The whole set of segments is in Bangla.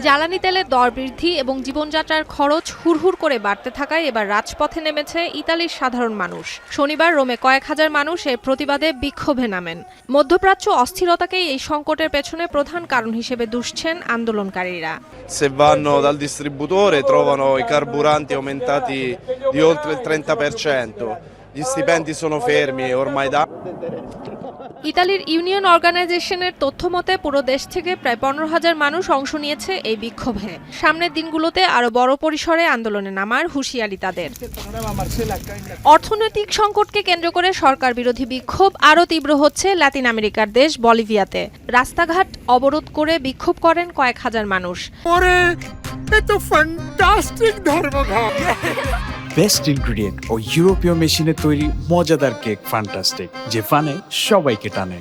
জ্বালানি তেলের দর বৃদ্ধি এবং জীবনযাত্রার খরচ হুড়হুড় করে বাড়তে থাকায় এবার রাজপথে নেমেছে ইতালির সাধারণ মানুষ। শনিবার রোমে কয়েক হাজার মানুষ এর প্রতিবাদে বিক্ষোভে নামেন। মধ্যপ্রাচ্য অস্থিরতাকেই এই সংকটের পেছনে প্রধান কারণ হিসেবে দুষছেন আন্দোলনকারীরা। Se vanno dal distributore trovano i carburanti aumentati di oltre il 30%. Gli stipendi sono fermi ormai da ইতালির ইউনিয়ন অর্গানাইজেশনের তথ্য মতে পুরো দেশ থেকে প্রায় 15,000 মানুষ অংশ নিয়েছে এই বিক্ষোভে। সামনের দিনগুলোতে আরো বড় পরিসরে আন্দোলনে নামার হুঁশিয়ারি তাদের। অর্থনৈতিক সংকটকে কেন্দ্র করে সরকার বিরোধী বিক্ষোভ আরো তীব্র হচ্ছে লাতিন আমেরিকার দেশ বলিভিয়াতে। রাস্তাঘাট অবরোধ করে বিক্ষোভ করেন কয়েক হাজার মানুষ। বেস্ট ইনগ্রেডিয়েন্ট ও ইউরোপীয় মেশিনে তৈরি মজাদার কেক ফ্যান্টাস্টিক, যে ফানে সবাইকে টানে।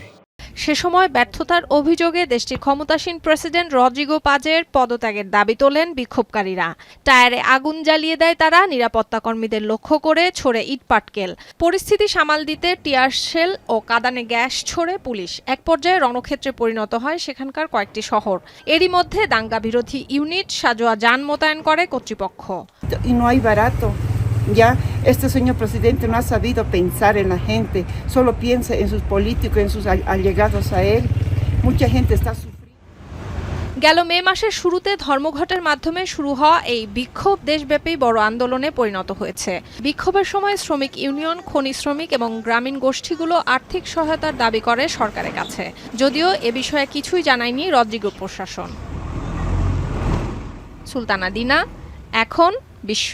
সে সময় ব্যর্থতার অভিযোগে দেশটির ক্ষমতাসীন প্রেসিডেন্ট রদ্রিগো পাজের পদত্যাগের দাবি তোলেন বিক্ষোভকারীরা। টায়ারে আগুন জ্বালিয়ে দেয় তারা, নিরাপত্তা কর্মীদের লক্ষ্য করে ছোড়ে ইটপাটকেল। পরিস্থিতি সামাল দিতে টিয়ার শেল ও কাঁদানে গ্যাস ছোড়ে পুলিশ। এক পর্যায়ে রণক্ষেত্রে পরিণত হয় সেখানকার কয়েকটি শহর। এরই মধ্যে দাঙ্গা বিরোধী ইউনিট সাজোয়া যান মোতায়েন করে কর্তৃপক্ষ। Ya este señor presidente no ha sabido pensar en la gente, solo piensa en sus políticos, en sus allegados a él. Mucha gente está sufriendo. গেল মে মাসের শুরুতে ধর্মঘটের মাধ্যমে শুরু হওয়া এই বিক্ষোভ দেশব্যাপী বড় আন্দোলনে পরিণত হয়েছে। বিক্ষোভের সময় শ্রমিক ইউনিয়ন, খনি শ্রমিক এবং গ্রামীণ গোষ্ঠীগুলো আর্থিক সহায়তার দাবি করে সরকারের কাছে, যদিও এ বিষয়ে কিছুই জানায়নি রদ্রিগো প্রশাসন। সুলতানা দিনা, এখন বিশ্ব।